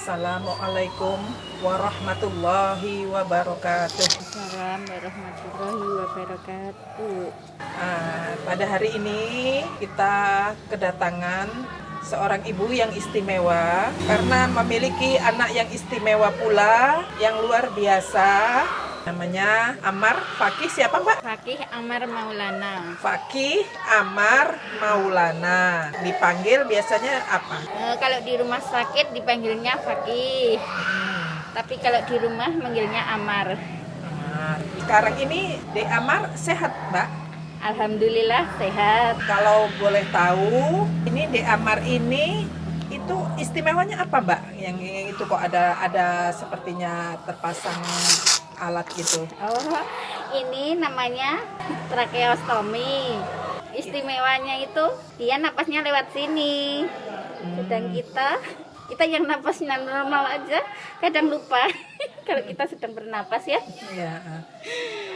Assalamualaikum warahmatullahi wabarakatuh. Assalamualaikum warahmatullahi wabarakatuh. Pada hari ini kita kedatangan seorang ibu yang istimewa karena memiliki anak yang istimewa pula, yang luar biasa. Namanya Amar Fakih. Siapa, Mbak? Fakih Amar Maulana. Fakih Amar Maulana. Dipanggil biasanya apa? Kalau di rumah sakit dipanggilnya Fakih. Tapi kalau di rumah manggilnya Amar. Amar. Sekarang ini Dek Amar sehat, Mbak? Alhamdulillah sehat. Kalau boleh tahu, ini Dek Amar ini itu istimewanya apa, Mbak? Yang itu kok ada sepertinya terpasang alat gitu. Oh, ini namanya tracheostomi. Istimewanya itu dia napasnya lewat sini. Sedang kita yang napasnya normal aja kadang lupa kalau kita sedang bernapas ya. Iya.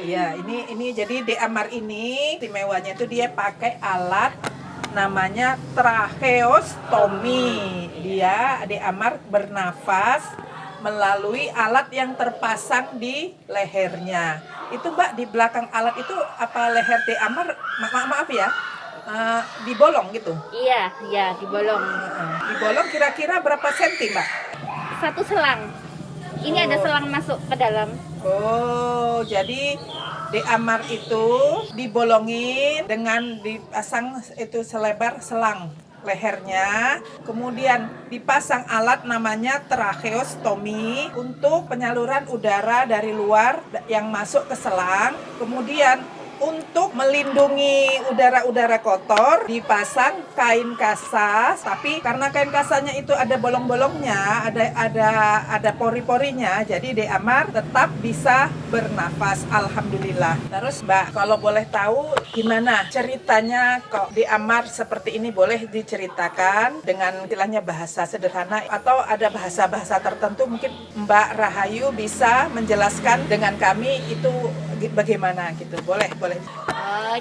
Iya, ini jadi Dek Amar ini istimewanya itu dia pakai alat namanya tracheostomi. Dia Dek Amar bernafas melalui alat yang terpasang di lehernya. Itu, Mbak, di belakang alat itu apa leher Dek Amar? Maaf ya, dibolong gitu. Iya, dibolong. Dibolong kira-kira berapa senti, Mbak? Satu selang. Ini ada selang masuk ke dalam. Oh, jadi Dek Amar itu dibolongin dengan dipasang itu selebar selang lehernya, kemudian dipasang alat namanya tracheostomi untuk penyaluran udara dari luar yang masuk ke selang. Kemudian untuk melindungi udara-udara kotor dipasang kain kasa, tapi karena kain kasanya itu ada bolong-bolongnya, ada pori-porinya, jadi Dek Amar tetap bisa bernafas, alhamdulillah. Terus, Mbak, kalau boleh tahu gimana ceritanya kok Dek Amar seperti ini, boleh diceritakan dengan istilahnya bahasa sederhana atau ada bahasa-bahasa tertentu mungkin Mbak Rahayu bisa menjelaskan dengan kami itu bagaimana gitu. Boleh.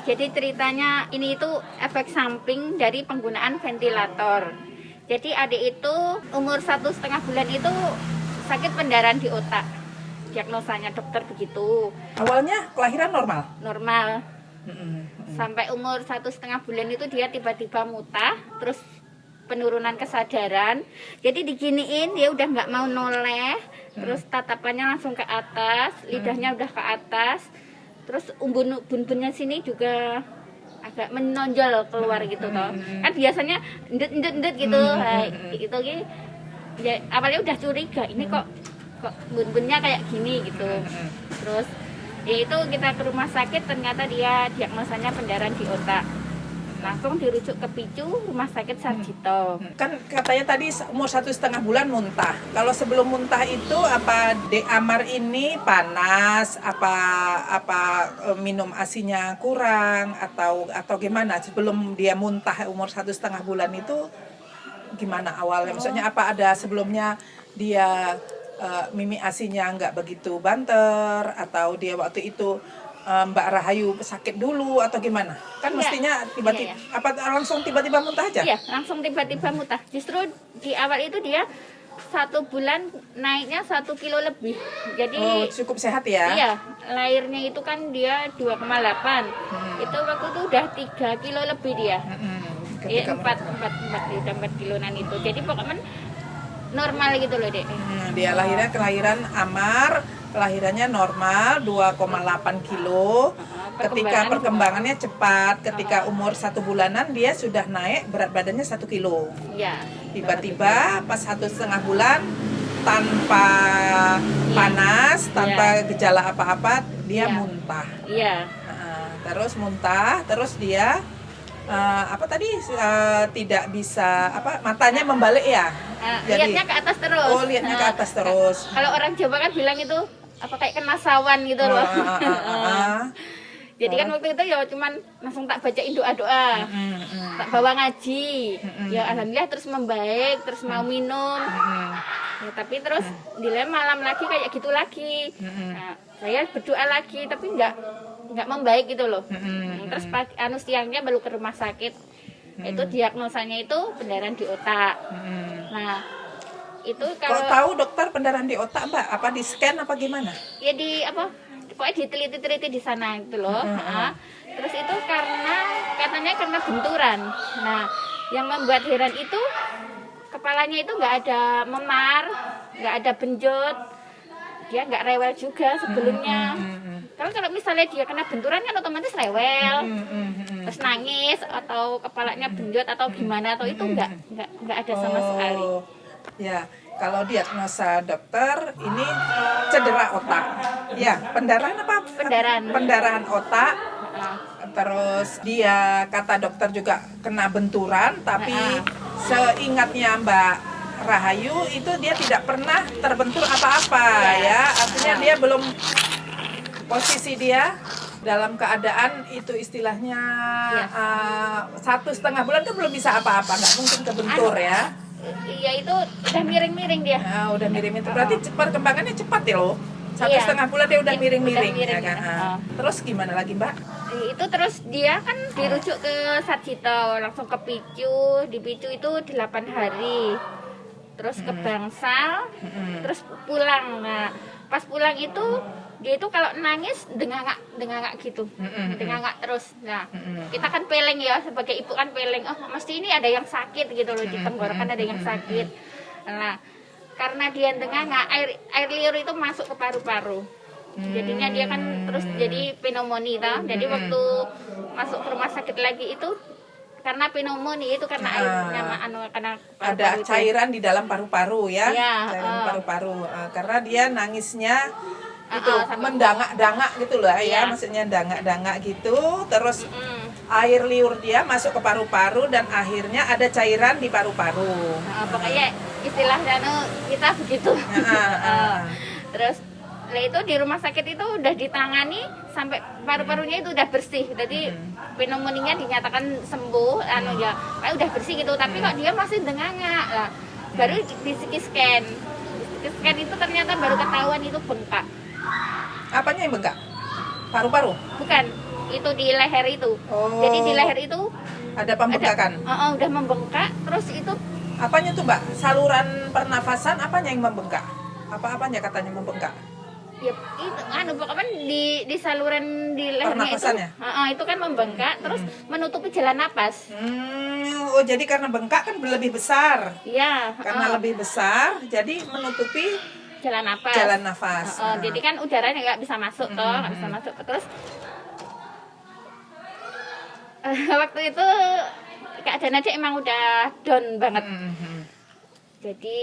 Jadi ceritanya ini itu efek samping dari penggunaan ventilator. Jadi adik itu umur 1,5 bulan itu sakit pendarahan di otak. Diagnosanya dokter begitu. Awalnya kelahiran Normal. Sampai umur 1,5 bulan itu dia tiba-tiba muntah, terus penurunan kesadaran. Jadi diginiin dia udah nggak mau noleh, terus tatapannya langsung ke atas, lidahnya udah ke atas. Terus umbun-umbunnya sini juga agak menonjol keluar gitu toh. Kan biasanya ndet gitu. Gitu. Ya, awalnya udah curiga, ini kok umbun-umbunnya kayak gini gitu. Terus ya itu kita ke rumah sakit, ternyata dia diagnosanya pendarahan di otak. Langsung dirujuk ke Picu Rumah Sakit Sarjito. Kan katanya tadi umur 1,5 bulan muntah. Kalau sebelum muntah itu apa Dek Amar ini panas, apa minum asinya kurang atau gimana sebelum dia muntah umur 1,5 bulan itu gimana awalnya? Maksudnya apa ada sebelumnya dia mimi asinya nggak begitu banter atau dia waktu itu Mbak Rahayu sakit dulu atau gimana? Kan mestinya tiba-tiba apa langsung tiba-tiba muntah aja? Iya, langsung tiba-tiba muntah. Justru di awal itu dia 1 bulan naiknya 1 kilo lebih. Jadi cukup sehat ya? Iya, lahirnya itu kan dia 2,8. Itu waktu itu udah 3 kilo lebih dia. Iya, 4 kiloan itu. Jadi pokoknya normal gitu loh, Dek. Dia kelahiran Amar, kelahirannya normal 2,8 kilo. Ketika perkembangannya cepat, ketika umur 1 bulanan dia sudah naik berat badannya 1 kilo. Iya. Tiba-tiba pas 1,5 bulan tanpa panas, tanpa gejala apa-apa dia muntah. Iya. Terus muntah, terus dia tidak bisa matanya membalik ya. Jadi lihatnya ke atas terus. Oh, lihatnya ke atas terus. Kalau orang Jawa kan bilang itu apa kayak kena sawan gitu loh. Jadi kan waktu itu ya cuman langsung tak bacain doa-doa. Tak bawa ngaji. Ya alhamdulillah terus membaik, terus mau minum. Ya, tapi terus dilema malam lagi kayak gitu lagi. Nah, saya berdoa lagi tapi nggak membaik gitu loh. Terus siangnya baru ke rumah sakit. Itu diagnosanya itu pendarahan di otak. Nah, Itu Kok kalau tahu dokter pendarahan di otak Mbak? Apa di scan apa gimana? ya di apa? Pokoknya diteliti-teliti di sana itu loh. Nah, terus itu katanya karena benturan. Nah, yang membuat heran itu kepalanya itu nggak ada memar, nggak ada benjut, dia nggak rewel juga sebelumnya. Kalau misalnya dia kena benturan kan otomatis rewel, terus nangis atau kepalanya benjut atau gimana atau itu nggak ada sama sekali. Ya, kalau diagnosa dokter ini cedera otak. Ya, pendarahan apa? Pendarahan otak. Terus dia kata dokter juga kena benturan, tapi seingatnya Mbak Rahayu itu dia tidak pernah terbentur apa-apa ya. Artinya dia belum, posisi dia dalam keadaan itu istilahnya 1,5 bulan itu belum bisa apa-apa, nggak mungkin kebentur ya. Iya, itu udah miring-miring dia. Nah, udah miring itu berarti perkembangannya cepat ya loh. 1,5 bulan dia udah miring-miring ya kan. Terus gimana lagi Mbak? Itu terus dia kan dirujuk ke Sarjito, langsung ke Picu, di Picu itu 8 hari. Terus ke Bangsal, terus pulang. Nah, pas pulang itu dia itu kalau nangis dengangak gitu, dengangak terus. Nah, kita kan peleng ya, sebagai ibu kan peleng, oh mesti ini ada yang sakit gitu loh, di tenggorokan ada yang sakit. Nah, karena dia dengangak, air liur itu masuk ke paru-paru. Jadinya dia kan terus jadi pneumonia. Jadi waktu masuk ke rumah sakit lagi itu karena pneumonia itu karena airnya karena ada cairan di dalam paru-paru ya, cairan paru-paru. Karena dia nangisnya itu mendangak-dangak gitu loh ya, maksudnya dangak-dangak gitu, terus air liur dia masuk ke paru-paru dan akhirnya ada cairan di paru-paru. Pokoknya istilahnya kita begitu. Terus itu di rumah sakit itu udah ditangani sampai paru-parunya itu udah bersih, jadi pneumonia dinyatakan sembuh, kayak udah bersih gitu, tapi kok dia masih dengangak lah. Baru di CT scan, itu ternyata baru ketahuan itu bengkak. Apanya yang bengkak? Paru-paru? Bukan, itu di leher itu. Jadi di leher itu ada pembengkakan. Udah membengkak, terus itu apanya tuh Mbak? Saluran pernafasan apanya yang membengkak? Apa-apanya katanya membengkak? Ya itu pokoknya di saluran di lehernya itu kan membengkak, terus menutupi jalan napas. Oh jadi karena bengkak kan lebih besar. Iya. Karena lebih besar, jadi menutupi jalan nafas. Jadi kan udaranya nggak bisa masuk nggak bisa masuk. Terus waktu itu keadaan aja emang udah down banget. Jadi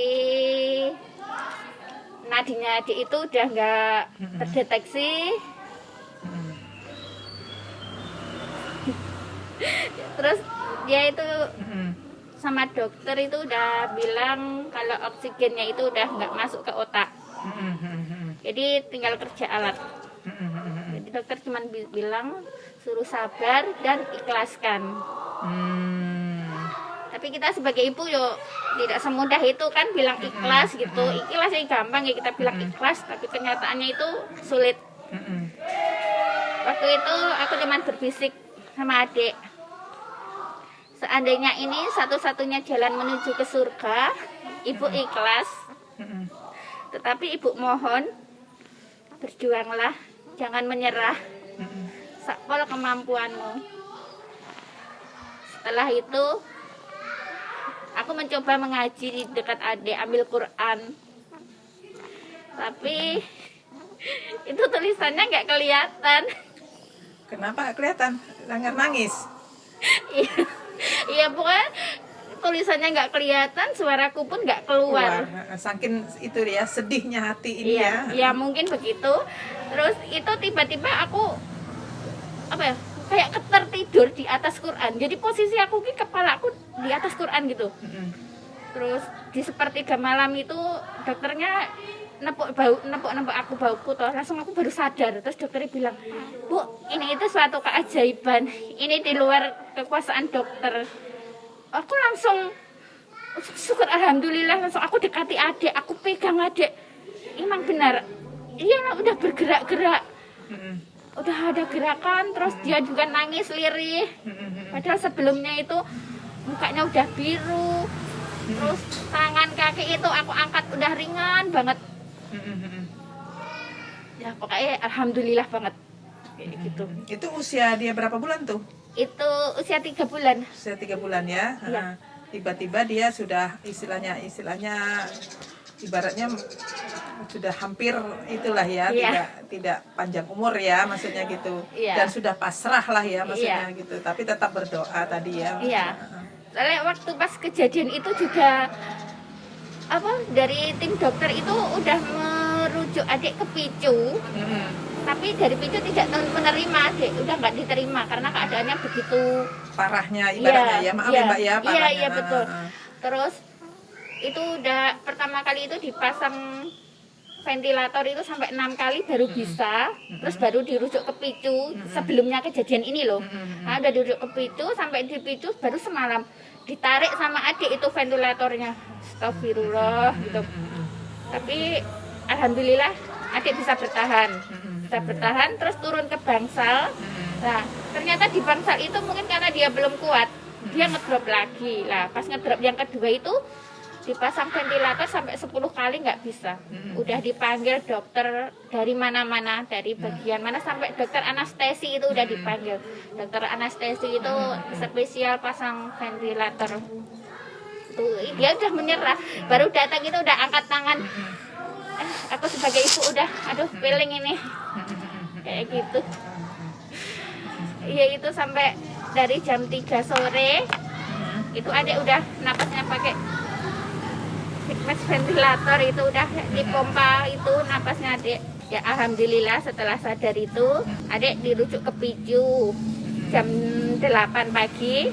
nadinya adik itu udah nggak terdeteksi. Terus dia itu sama dokter itu udah bilang kalau oksigennya itu udah nggak masuk ke otak. Jadi tinggal kerja alat. Jadi dokter cuma bilang suruh sabar dan ikhlaskan. Tapi kita sebagai ibu yo tidak semudah itu kan bilang ikhlas gitu. Ikhlas ya gampang ya kita bilang ikhlas, tapi kenyataannya itu sulit. Waktu itu aku cuma berbisik sama adik, seandainya ini satu-satunya jalan menuju ke surga, ibu ikhlas. Tetapi ibu mohon berjuanglah, jangan menyerah. Sakpol kemampuanmu. Setelah itu aku mencoba mengaji di dekat adik, ambil Quran. Tapi itu tulisannya nggak kelihatan. Kenapa nggak kelihatan? Nangis? Iya, pokoknya tulisannya nggak kelihatan, suaraku pun nggak keluar. Saking itu ya sedihnya hati ini ya. Iya mungkin begitu. Terus itu tiba-tiba aku kayak tertidur di atas Quran. Jadi posisi aku kepala aku di atas Quran gitu. Terus di sepertiga malam itu dokternya nepuk aku bauku toh, langsung aku baru sadar. Terus dokternya bilang, "Bu, ini itu suatu keajaiban. Ini di luar kekuasaan dokter." Aku langsung syukur, alhamdulillah, langsung aku dekati adik, aku pegang adik. Emang benar. Iya, udah bergerak-gerak. Udah ada gerakan, terus dia juga nangis lirih. Padahal sebelumnya itu mukanya udah biru, Terus tangan kaki itu aku angkat udah ringan banget. Ya pokoknya alhamdulillah banget kayak gitu. Itu usia dia berapa bulan tuh? Itu usia 3 bulan. Usia 3 bulan ya. Iya. Tiba-tiba dia sudah istilahnya ibaratnya sudah hampir itulah ya, Iya. tidak panjang umur ya maksudnya gitu. Iya. Dan sudah pasrah lah ya maksudnya gitu. Tapi tetap berdoa tadi ya. Iya. Soalnya waktu pas kejadian itu juga dari tim dokter itu udah merujuk adik ke Picu. Tapi dari Picu tidak menerima adik, udah nggak diterima karena keadaannya begitu Parahnya ibaratnya ya, maaf ya Mbak ya, parahnya. Iya betul. Terus itu udah pertama kali itu dipasang ventilator itu sampai 6 kali baru bisa, terus baru dirujuk ke Picu sebelumnya kejadian ini loh. Nah, udah dirujuk ke Picu, sampai di Picu baru semalam ditarik sama adik itu ventilatornya. Astagfirullah gitu. Tapi alhamdulillah adik bisa bertahan. Terus turun ke Bangsal. Nah, ternyata di Bangsal itu mungkin karena dia belum kuat, dia ngedrop lagi. Lah, pas ngedrop yang kedua itu dipasang ventilator sampai 10 kali nggak bisa. Udah dipanggil dokter dari mana-mana, dari bagian mana, sampai dokter anestesi itu udah dipanggil. Dokter anestesi itu spesial pasang ventilator. Tuh, dia udah menyerah. Baru datang itu udah angkat tangan. Aku sebagai ibu udah, aduh feeling ini. Kayak gitu. Iya, itu sampai dari jam 3 sore itu adik udah napasnya pakai ventilator, itu udah dipompa itu napasnya adik. Ya alhamdulillah setelah sadar itu adik dirujuk ke Picu jam 8 pagi,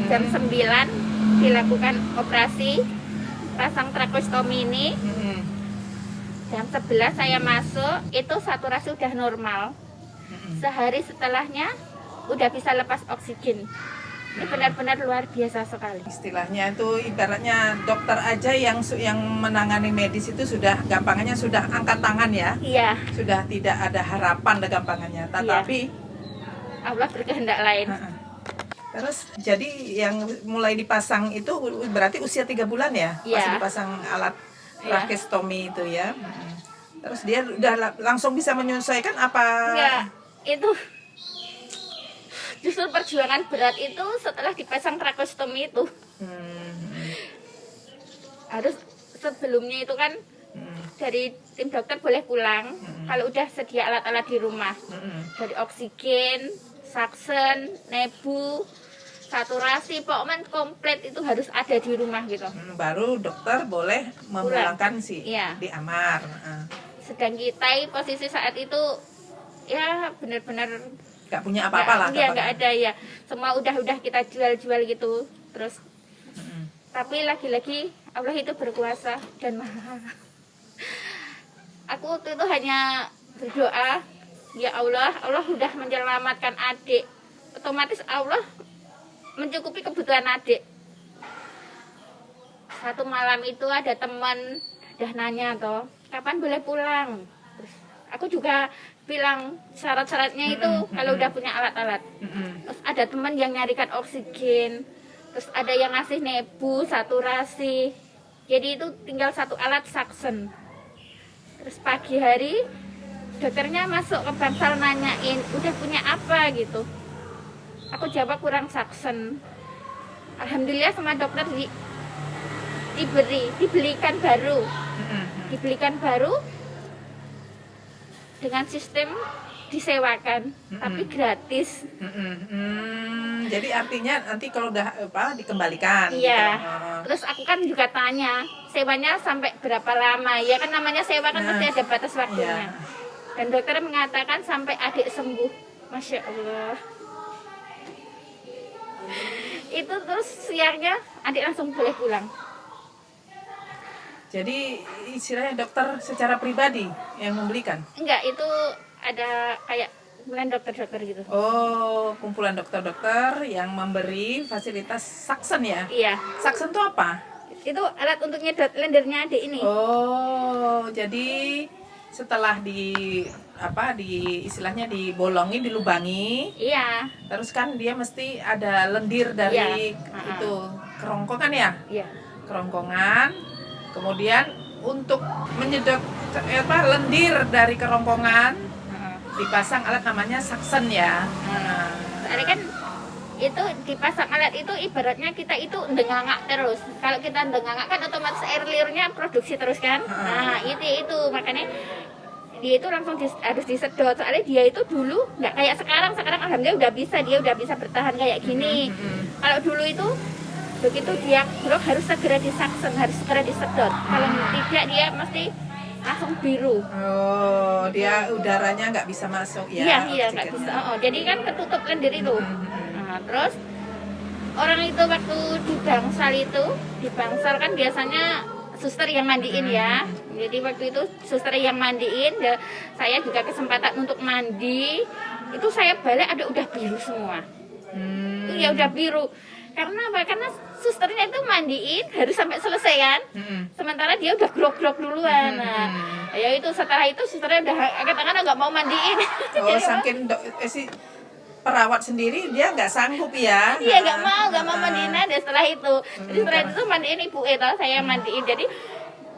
jam 9 dilakukan operasi pasang trakostomi ini. Jam 11 saya masuk, itu saturasi udah normal. Sehari setelahnya udah bisa lepas oksigen. Ini benar-benar luar biasa sekali. Istilahnya itu ibaratnya dokter aja yang menangani medis itu sudah gampangannya sudah angkat tangan ya. Iya. Sudah tidak ada harapan gampangannya. Tetapi Allah berkehendak lain. Terus jadi yang mulai dipasang itu berarti usia 3 bulan ya? Iya. Masih dipasang alat tracheostomy itu ya. Terus dia udah langsung bisa menyesuaikan apa? Ya, itu justru perjuangan berat itu setelah dipasang tracheostomy itu. Harus sebelumnya itu kan dari tim dokter boleh pulang kalau udah sedia alat-alat di rumah. Dari oksigen, saksen, nebu, saturasi, pokoknya komplit itu harus ada di rumah gitu. Baru dokter boleh memulangkan si di Amar. Sedang kita posisi saat itu ya benar-benar nggak punya apa-apa lah. Iya, nggak ada ya. Semua udah kita jual-jual gitu. Terus tapi lagi-lagi Allah itu berkuasa dan maha. Aku waktu itu hanya berdoa, ya Allah udah menyelamatkan adik. Otomatis Allah mencukupi kebutuhan adik. Satu malam itu ada teman udah nanya toh, kapan boleh pulang? Terus aku juga bilang syarat-syaratnya itu kalau udah punya alat-alat. Terus ada teman yang nyarikan oksigen, terus ada yang ngasih nebu, saturasi. Jadi itu tinggal satu alat saksen. Terus pagi hari dokternya masuk ke Bangsal nanyain, udah punya apa gitu. Aku jawab kurang saksen. Alhamdulillah sama dokter dibelikan baru dengan sistem disewakan tapi gratis. Jadi artinya nanti kalau udah dikembalikan. Iya. Gitu. Terus aku kan juga tanya sewanya sampai berapa lama, ya kan namanya sewa kan mesti ada batas waktunya. Dan dokter mengatakan sampai adik sembuh. Masya Allah. Itu terus siangnya adik langsung boleh pulang. Jadi istilahnya dokter secara pribadi yang membelikan? Enggak, itu ada kayak kumpulan dokter-dokter gitu. Oh, kumpulan dokter-dokter yang memberi fasilitas saksen ya? Iya. Saksen itu apa? Itu alat untuk nyedot lendirnya adik ini. Oh, jadi setelah istilahnya dibolongin, dilubangi. Iya. Terus kan dia mesti ada lendir dari itu kerongkongan ya? Iya. kerongkongan. Kemudian untuk menyedot lendir dari kerongkongan dipasang alat namanya saksen ya. Soalnya kan itu dipasang alat itu ibaratnya kita itu ndengangak terus. Kalau kita ndengangak kan otomatis air liurnya produksi terus kan. Nah itu makanya dia itu langsung harus disedot. Soalnya dia itu dulu nggak kayak sekarang alhamdulillah dia udah bisa bertahan kayak gini. Kalau dulu itu begitu dia grok harus segera disaksen, harus segera disedot. Kalau tidak dia mesti langsung biru. Oh, dia udaranya nggak bisa masuk ya? Iya nggak bisa. Jadi kan ketutup lendir itu. Nah, terus orang itu waktu di bangsal kan biasanya suster yang mandiin ya. Jadi waktu itu suster yang mandiin, ya, saya juga kesempatan untuk mandi. Itu saya balik ada udah biru semua. Itu ya udah biru. Karena apa? Karena susternya itu mandiin harus sampai selesai kan. Sementara dia udah grok-grok duluan. Nah, ya itu setelah itu susternya udah katakan nggak mau mandiin. Oh, saking si perawat sendiri dia nggak sanggup ya? Iya nggak mau mandiin ada setelah itu. Jadi setelah itu mandiin ibu itu saya mandiin. Jadi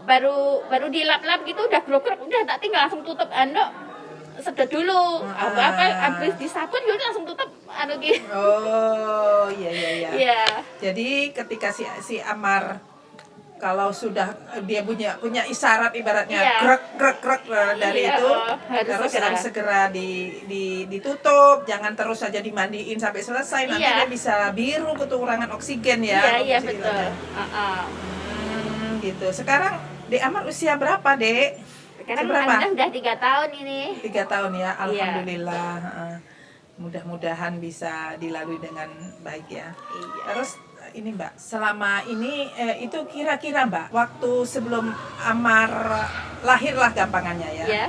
baru dilap-lap gitu udah grok-grok udah tak tinggal langsung tutup sedot dulu. Apa habis disabun ya udah langsung tutup gitu. Oh, iya. Iya. Jadi ketika si Amar kalau sudah dia punya isyarat ibaratnya krek dari itu harus segera ditutup, jangan terus saja dimandiin sampai selesai, nanti dia bisa biru kekurangan oksigen ya. Iya betul. Gitu. Sekarang Dek Amar usia berapa, Dek? Sekarang udah 3 tahun ini. 3 tahun ya, alhamdulillah. Mudah-mudahan bisa dilalui dengan baik ya. Terus ini Mbak, selama ini itu kira-kira Mbak, waktu sebelum Amar lahirlah gampangannya ya.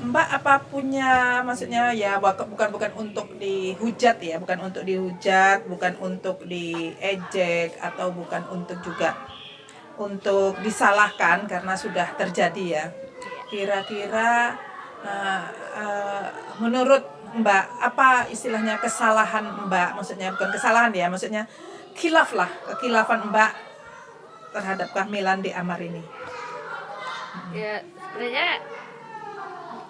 Mbak apa punya maksudnya ya bukan untuk dihujat ya, bukan untuk dihujat, bukan untuk diejek atau bukan untuk juga untuk disalahkan karena sudah terjadi ya. Kira-kira menurut Mbak apa istilahnya kesalahan Mbak, maksudnya bukan kesalahan ya, maksudnya kekilafan Mbak terhadap kehamilan di Amar ini. Ya sebenarnya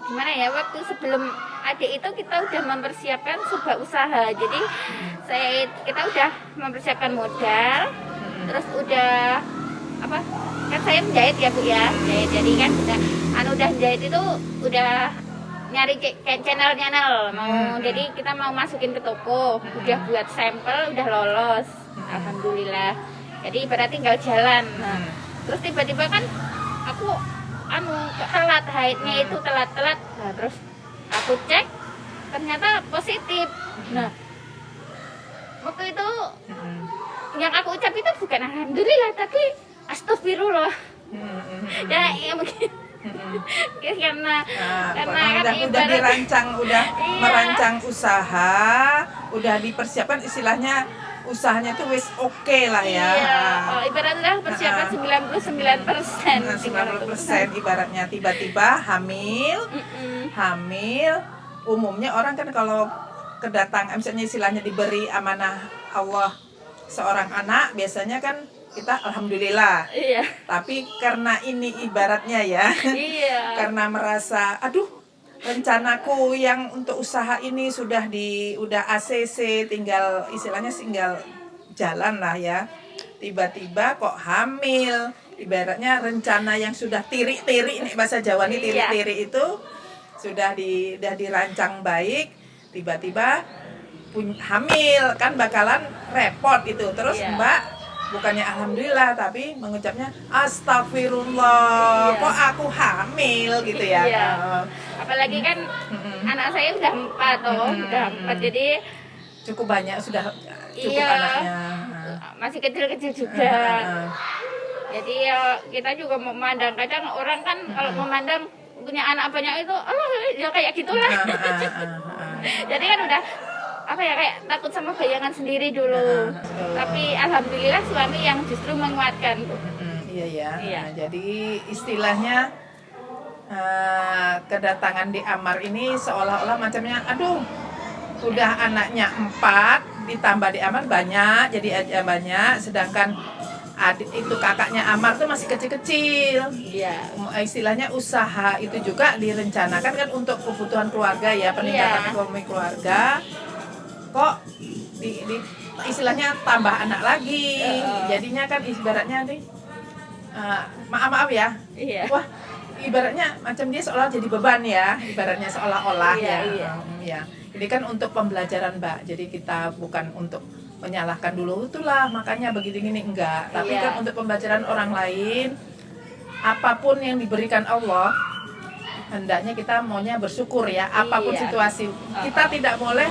gimana ya, waktu sebelum adik itu kita udah mempersiapkan sebuah usaha. Jadi kita udah mempersiapkan modal, terus udah kan saya menjahit ya Bu ya, menjahit. Jadi kan udah menjahit itu udah nyari channel mau, jadi kita mau masukin ke toko, udah buat sampel, udah lolos, alhamdulillah. Jadi ibarat tinggal jalan. Nah, terus tiba-tiba kan aku telat haidnya itu telat. Nah, terus aku cek ternyata positif. Nah, waktu itu yang aku ucap itu bukan alhamdulillah tapi astagfirullah. Ya mungkin karena udah dirancang, merancang usaha, udah dipersiapkan istilahnya usahanya tuh wis oke lah ya. Ibaratnya persiapan 99%. Ibaratnya tiba-tiba hamil umumnya orang kan kalau kedatangan misalnya istilahnya diberi amanah Allah seorang anak biasanya kan kita alhamdulillah. Iya. Tapi karena ini ibaratnya ya. Iya. Karena merasa rencanaku yang untuk usaha ini udah ACC tinggal jalan lah ya. Tiba-tiba kok hamil. Ibaratnya rencana yang sudah tiri-tiri ini bahasa Jawa nih tiri-tiri itu sudah dirancang baik, tiba-tiba hamil kan bakalan repot itu. Terus Mbak bukannya alhamdulillah tapi mengucapnya astagfirullah, kok aku hamil gitu ya. Apalagi kan anak saya udah 4 jadi cukup banyak sudah anaknya. Masih kecil-kecil juga. Jadi ya kita juga memandang, kadang orang kan kalau memandang punya anak banyak itu ya kayak gitulah. Jadi kan udah kayak takut sama bayangan sendiri dulu. Tapi alhamdulillah suami yang justru menguatkan. Iya. Nah, jadi istilahnya kedatangan di Amar ini seolah-olah macamnya udah anaknya 4 ditambah di Amar banyak, jadi aja banyak, sedangkan adik itu kakaknya Amar tuh masih kecil-kecil. Iya. Istilahnya usaha itu juga direncanakan kan untuk kebutuhan keluarga ya, peningkatan Iya. ekonomi keluarga. Kok istilahnya tambah anak lagi. Jadinya kan ibaratnya nih maaf ya. Iya. Wah, ibaratnya macam dia seolah jadi beban ya, ibaratnya seolah-olah Iya, ya. iya. Ya. Ini kan untuk pembelajaran Mbak. Jadi kita bukan untuk menyalahkan dulu itulah makanya begini-gini enggak, tapi Iya. kan untuk pembelajaran orang lain, apapun yang diberikan Allah hendaknya kita maunya bersyukur ya, apapun Iya. situasi. Kita tidak boleh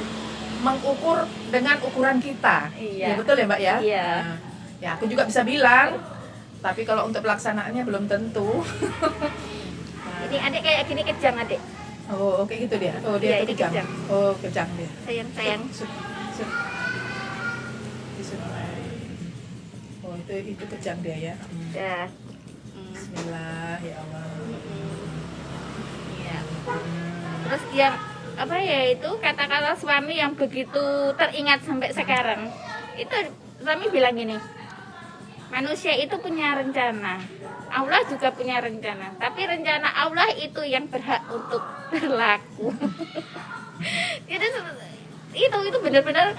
mengukur dengan ukuran kita. Iya. Ya betul ya Mbak ya? Iya. Nah, ya aku juga bisa bilang, tapi kalau untuk pelaksanaannya belum tentu. Ini adik kayak gini kejang adik. Oh, oke gitu dia. Oh, Iya, dia ini kejang. kejang. Oh, kejang dia. Sayang. Sut. Disut. Oh, itu kejang dia ya. Ya. Bismillah ya Allah. Iya. Terus yang apa ya itu kata-kata suami yang begitu teringat sampai sekarang. Itu suami bilang gini. Manusia itu punya rencana. Allah juga punya rencana. Tapi rencana Allah itu yang berhak untuk berlaku. itu benar-benar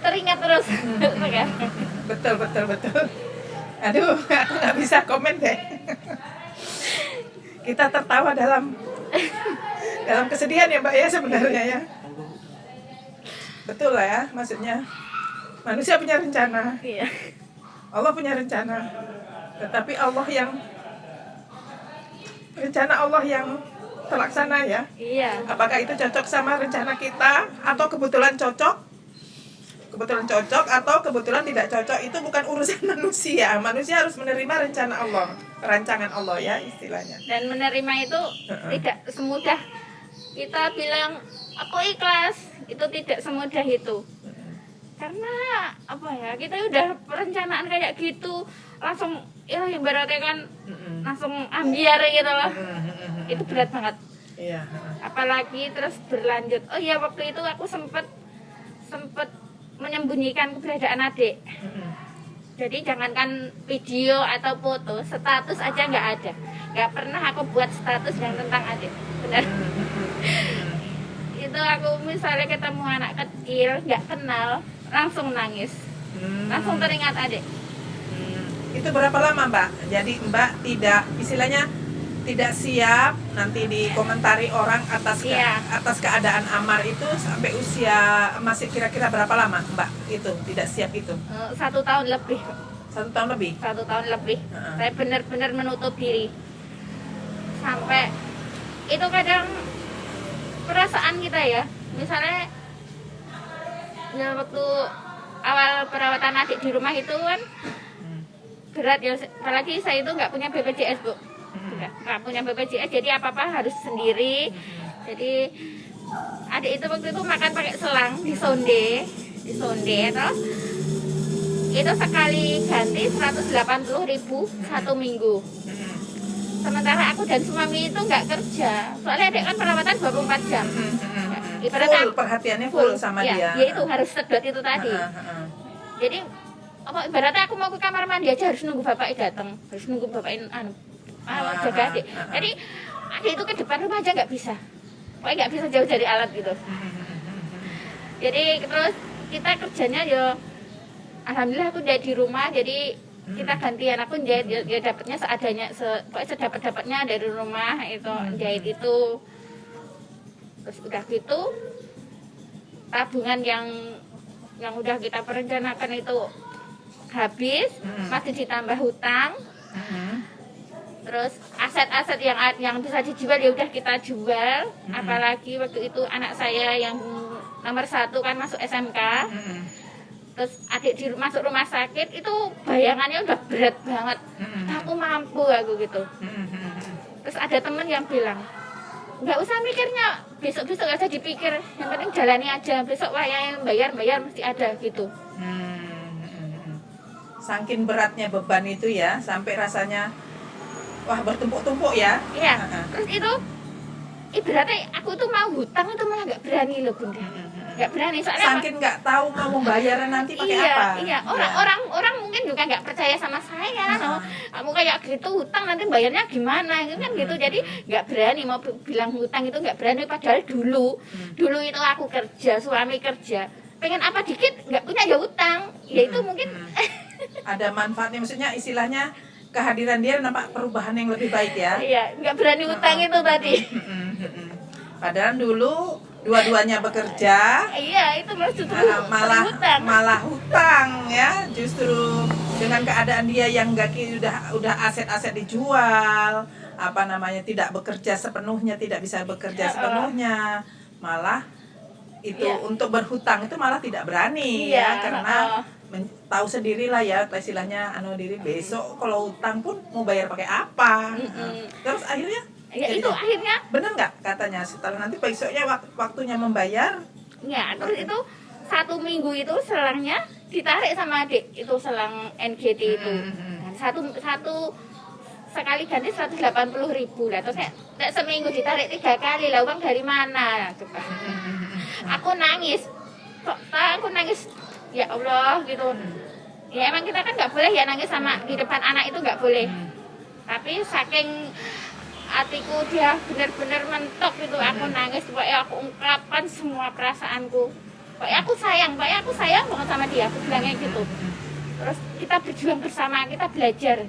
teringat terus sekarang. Betul. Aduh, aku nggak bisa komen deh. Kita tertawa dalam kesedihan ya Mbak ya sebenarnya ya. Betul lah ya, maksudnya manusia punya rencana, Iya. Allah punya rencana, tetapi rencana Allah yang terlaksana ya. Iya. Apakah itu cocok sama rencana kita atau kebetulan cocok atau kebetulan tidak cocok, itu bukan urusan manusia. Manusia harus menerima rencana Allah, rancangan Allah ya istilahnya. Dan menerima itu tidak semudah kita bilang aku ikhlas, itu tidak semudah itu. Karena apa ya, kita udah perencanaan kayak gitu langsung ya ibaratnya kan langsung ambiar gitu loh. Itu berat banget. Iya. Apalagi terus berlanjut. Oh iya, waktu itu aku sempat menyembunyikan keberadaan adik. Jadi jangankan video atau foto, status aja nggak ada. Nggak pernah aku buat status yang tentang adik. Benar. Itu aku misalnya ketemu anak kecil nggak kenal, langsung nangis, langsung teringat adik. Itu berapa lama Mbak? Jadi Mbak tidak siap nanti dikomentari orang atas keadaan Amar itu sampai usia masih kira-kira berapa lama Mbak itu tidak siap itu? 1 tahun lebih. 1 tahun lebih? 1 tahun lebih. Saya benar-benar menutup diri. Sampai itu kadang perasaan kita ya. Misalnya ya waktu awal perawatan adik di rumah itu kan berat ya. Apalagi saya itu nggak punya BPJS Bu. Nggak punya BPJS, jadi apa-apa harus sendiri. Jadi adik itu waktu itu makan pakai selang disonde terus itu sekali ganti 180.000 1 minggu. Sementara aku dan suami itu nggak kerja, soalnya adik kan perawatan 24 jam. Ibaratnya Full perhatiannya full sama dia. Ya itu harus sedot itu tadi. Jadi apa ibaratnya aku mau ke kamar mandi aja harus nunggu bapaknya datang, harus nunggu bapaknya jaga adik. Jadi adik itu ke depan rumah aja nggak bisa, pokoknya nggak bisa jauh dari alat gitu. Jadi terus kita kerjanya ya alhamdulillah aku jahit di rumah, jadi kita gantian, aku jahit ya dapatnya seadanya, pokoknya sedapat-dapatnya dari rumah itu jahit itu. Terus udah gitu tabungan yang udah kita perencanakan itu habis, masih ditambah hutang. Terus aset-aset yang bisa dijual ya udah kita jual. Apalagi waktu itu anak saya yang nomor 1 kan masuk SMK. Terus adik masuk rumah sakit, itu bayangannya udah berat banget. Aku mampu aku gitu. Terus ada temen yang bilang, nggak usah mikirnya besok-besok, nggak usah dipikir, yang penting jalani aja, besok yang bayar mesti ada gitu. Saking beratnya beban itu ya, sampai rasanya wah bertumpuk-tumpuk ya. Iya. Terus itu ibaratnya aku tuh mau hutang itu malah nggak berani loh Bunda, nggak berani soalnya saking nggak tahu mau membayarnya nanti pakai apa. Iya, orang mungkin juga nggak percaya sama saya. No, kamu kayak gitu hutang nanti bayarnya gimana kan gitu. Jadi nggak berani mau bilang hutang itu nggak berani. Padahal dulu itu aku kerja, suami kerja, pengen apa dikit nggak punya ya hutang. Ya itu mungkin ada manfaatnya, maksudnya istilahnya kehadiran dia nampak perubahan yang lebih baik ya. iya nggak berani hutang itu tadi. Padahal dulu dua-duanya bekerja, Iya itu malah justru malah hutang ya, justru dengan keadaan dia yang nggak udah aset-aset dijual, apa namanya, tidak bekerja sepenuhnya, tidak bisa bekerja sepenuhnya, malah itu untuk berhutang itu malah tidak berani ya, karena tahu sendirilah ya istilahnya diri besok kalau hutang pun mau bayar pakai apa. Terus akhirnya ya itu akhirnya bener nggak katanya setelah nanti besoknya waktunya membayar ya, terus itu 1 minggu itu selangnya ditarik sama adik itu selang NGT itu. Dan satu sekali ganti 180.000 lah, terus seminggu ditarik 3 kali lah, uang dari mana coba. Aku nangis ya Allah gitu. Ya emang kita kan nggak boleh ya nangis sama di depan anak itu nggak boleh. Tapi saking hatiku dia benar-benar mentok gitu, aku nangis, pokoknya aku ungkapkan semua perasaanku. Pokoknya aku sayang banget sama dia, aku bilangnya gitu. Terus kita berjuang bersama, kita belajar.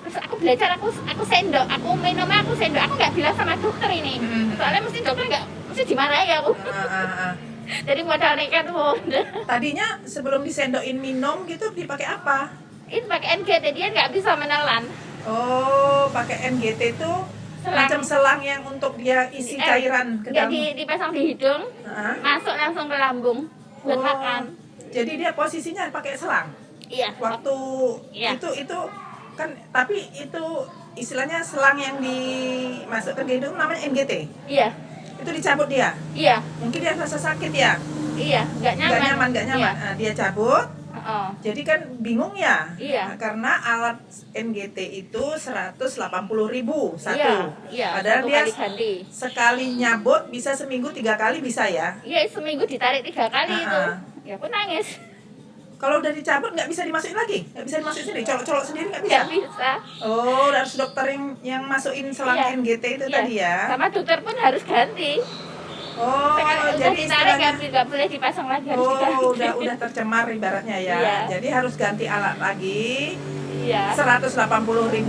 Terus aku belajar, aku sendok, aku minumnya aku sendok, aku nggak bilang sama dokter ini. Soalnya mesti dokter mesti dimarahi aku. Jadi modal nekat tuh. Tadinya sebelum disendokin minum gitu dipakai apa? Ini pakai NGT, dia nggak bisa menelan. Oh, pakai NGT itu macam selang yang untuk dia isi cairan ke dalam. Jadi dipasang di hidung, masuk langsung ke lambung buat makan. Jadi dia posisinya pakai selang. Iya. Waktu itu kan, tapi itu istilahnya selang yang dimasukkan ke hidung namanya NGT. Iya. Itu dicabut dia. Iya. Mungkin dia rasa sakit ya. Iya, nggak nyaman. Iya. Nah, dia cabut. Jadi kan bingung ya, karena alat NGT itu 180.000 satu. Padahal dia sekali nyabut bisa seminggu 3 kali bisa ya? Iya, seminggu ditarik 3 kali itu. Ya aku nangis. Kalau udah dicabut nggak bisa dimasukin lagi? Nggak bisa dimasukin sendiri? Colok-colok sendiri nggak bisa? Nggak bisa. Oh, harus dokter yang masukin selang NGT itu tadi ya? Sama dokter pun harus ganti. Oh, jadi istilahnya nggak boleh dipasang lagi. Udah tercemar ibaratnya ya. Iya. Jadi harus ganti alat lagi. Iya. 180.000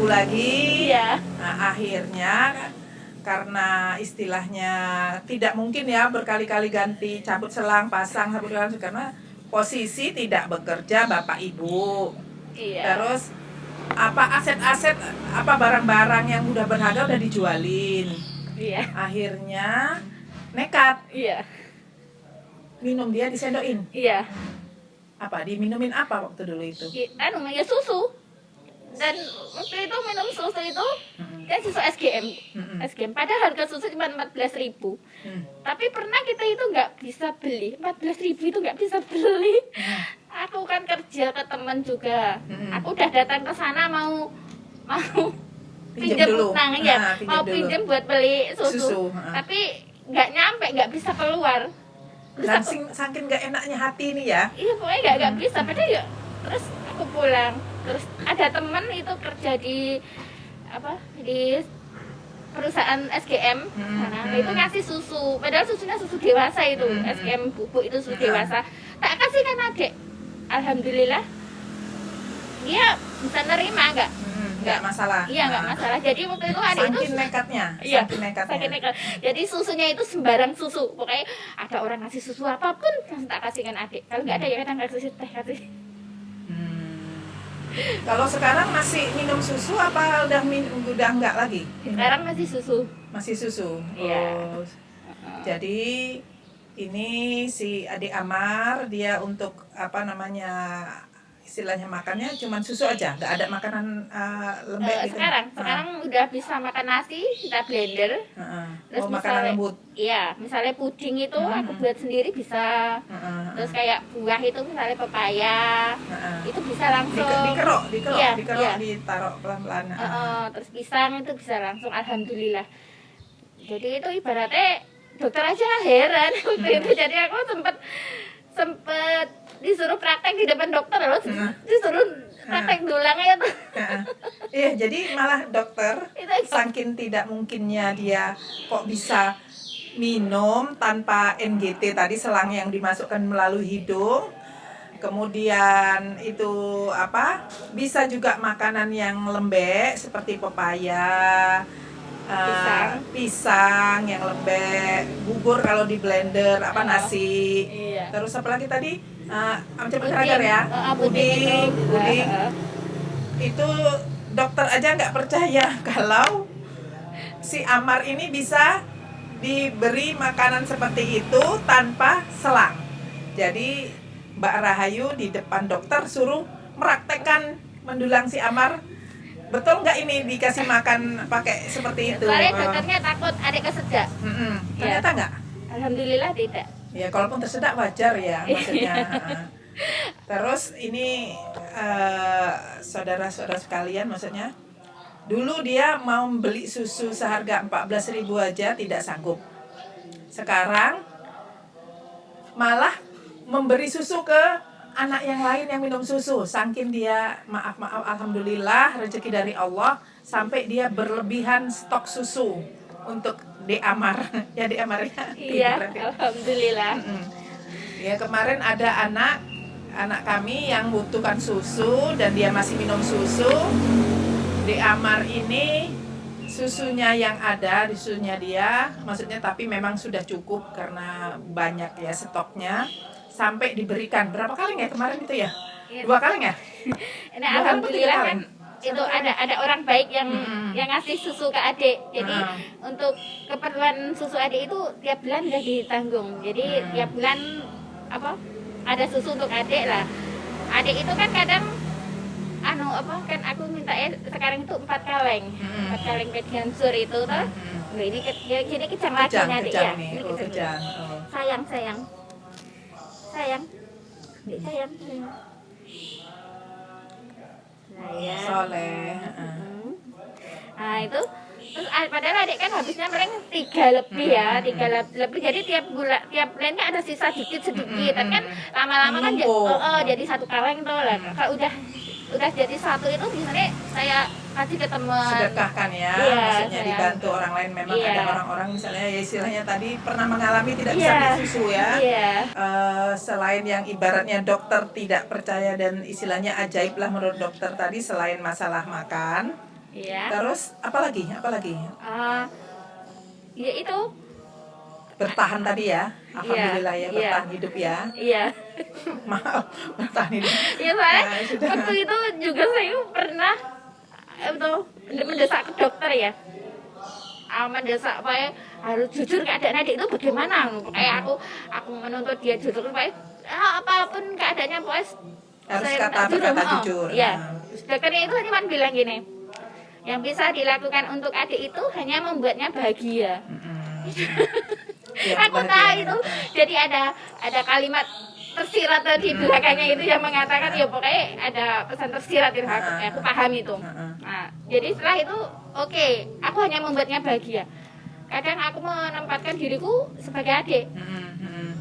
lagi. Iya. Nah, akhirnya karena istilahnya tidak mungkin ya berkali-kali ganti cabut selang, pasang karena posisi tidak bekerja Bapak Ibu. Iya. Terus apa aset-aset, apa barang-barang yang udah berharga udah dijualin. Iya. Akhirnya nekat. Iya. Minum dia disendokin. Iya. Apa diminumin apa waktu dulu itu? Ya susu. Dan waktu itu minum susu itu kan susu SGM. SGM padahal harga susu cuma 14.000. Tapi pernah kita itu nggak bisa beli. 14.000 itu nggak bisa beli. Aku kan kerja ke teman juga. Aku udah datang ke sana mau pinjam utang ya. Mau pinjam buat beli susu. Tapi nggak nyampe, nggak bisa keluar. Dan saking nggak enaknya hati ini ya. Iya, pokoknya nggak bisa. Padahal ya, terus aku pulang. Terus ada teman itu kerja di perusahaan SGM. Nah, itu ngasih susu. Padahal susunya susu dewasa itu. SGM bubuk itu susu dewasa. Tak kasih kan adik. Alhamdulillah. Dia bisa nerima nggak masalah. Iya, nggak masalah. Jadi waktu itu adik itu saking nekatnya. Saking nekat. Jadi susunya itu sembarang susu. Pokoknya ada orang ngasih susu apapun tak kasihkan adik. Kalau nggak ada ya kadang kasih teh kasih. Kalau sekarang masih minum susu apa udah enggak lagi? Sekarang masih susu. Masih susu. Iya. Jadi ini si adik Amar dia untuk istilahnya makannya cuma susu aja, nggak ada makanan lembek gitu. Sekarang udah bisa makan nasi, kita blender. Terus makanan lembut. Iya, misalnya puding itu aku buat sendiri bisa. Terus kayak buah itu misalnya pepaya, itu bisa langsung. Dikerok, ditaruh pelan-pelan. Terus pisang itu bisa langsung, alhamdulillah. Jadi itu ibaratnya dokter aja heran waktu itu. Jadi aku sempet disuruh praktek di depan dokter loh, disuruh jadi malah dokter saking tidak mungkinnya dia kok bisa minum tanpa NGT tadi, selang yang dimasukkan melalui hidung. Kemudian itu apa? Bisa juga makanan yang lembek seperti pepaya, pisang yang lembek, bubur kalau di blender, nasi. Iya. Terus apa lagi tadi? Campur agar ya, puding. Itu dokter aja nggak percaya kalau si Amar ini bisa diberi makanan seperti itu tanpa selang. Jadi Mbak Rahayu di depan dokter suruh meraktekkan mendulang si Amar. Betul nggak ini dikasih makan pakai seperti itu? Soalnya dokternya takut adik kesedak. Ternyata nggak? Alhamdulillah tidak. Ya kalaupun tersedak wajar ya maksudnya. Terus ini saudara-saudara sekalian, maksudnya dulu dia mau beli susu seharga 14.000 aja tidak sanggup. Sekarang malah memberi susu ke anak yang lain yang minum susu. Saking dia maaf alhamdulillah rezeki dari Allah sampai dia berlebihan stok susu untuk Amar. Ya Amar ya. Iya, alhamdulillah. Ya kemarin ada anak kami yang butuhkan susu dan dia masih minum susu. Amar ini susunya yang ada di susunya dia, maksudnya tapi memang sudah cukup karena banyak ya stoknya, sampai diberikan berapa kali ya kemarin itu ya? 2 kali ya? Ini alhamdulillah kan itu ada orang baik yang ngasih susu ke adik. Jadi untuk keperluan susu adik itu tiap bulan udah ditanggung. Jadi tiap bulan ada susu untuk adik lah. Adik itu kan kadang kan aku minta sekarang itu 4 kaleng. 4 kaleng kejang sur itu tuh. Nah, ini jadi kejang lagi adik ya. Ini kejang. Sayang. Adik sayang. Soleh. Nah itu terus padahal adik kan habisnya paling 3 lebih ya, 3 lebih, jadi tiap bulan kan ada sisa sedikit tapi kan lama-lama kan jadi 1 kaleng tuh lah. Kalau udah jadi 1 itu biasanya saya kasih ke teman, sedekahkan ya, maksudnya dibantu orang lain. Memang ada orang-orang misalnya ya istilahnya tadi pernah mengalami tidak bisa beli susu ya. Selain yang ibaratnya dokter tidak percaya dan istilahnya ajaib lah menurut dokter tadi, selain masalah makan, terus apa lagi? Ya itu bertahan tadi ya, alhamdulillah ya, bertahan hidup ya. Maaf, bertahan hidup. Iya soalnya waktu itu juga saya pernah mendesak ke dokter ya. Mendesak supaya harus jujur keadaan adik itu bagaimana. Kayak aku menuntut dia jujur supaya apapun keadaannya pokoknya harus berkata jujur. Iya. Dokternya itu cuma bilang gini, yang bisa dilakukan untuk adik itu hanya membuatnya bahagia. Aku tahu itu. Jadi ada kalimat tersirat di belakangnya itu yang mengatakan ya pokoknya ada pesan tersirat itu aku paham itu. Nah, jadi setelah itu oke, aku hanya membuatnya bahagia. Kadang aku menempatkan diriku sebagai adik.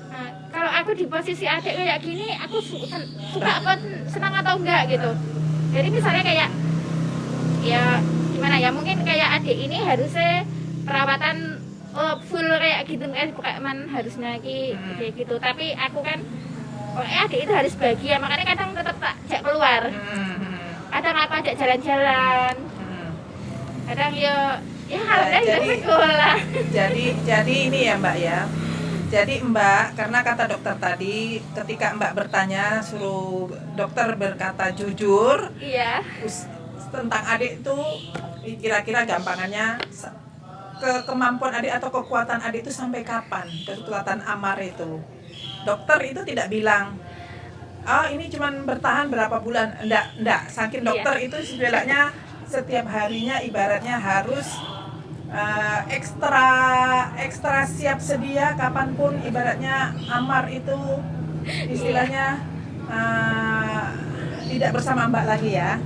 Nah, kalau aku di posisi adik kayak gini, aku suka apa, senang atau enggak gitu. Jadi misalnya kayak ya gimana ya, mungkin kayak adik ini harusnya perawatan full kayak gitu, kayak harusnya kayak gitu. Tapi aku kan adik itu harus bahagia, makanya kadang tetap tak ajak keluar. Kadang aku ajak jalan-jalan. Kadang ya jadi sekolah. Jadi ini ya Mbak ya. Jadi Mbak, karena kata dokter tadi, ketika Mbak bertanya suruh dokter berkata jujur. Tentang adik itu kira-kira gampangannya kemampuan adik atau kekuatan adik itu sampai kapan? Kekuatan Amar itu. Dokter itu tidak bilang, ini cuma bertahan berapa bulan. Enggak. Saking dokter itu sebenarnya setiap harinya ibaratnya harus ekstra siap sedia kapanpun ibaratnya Amar itu istilahnya tidak bersama Mbak lagi ya.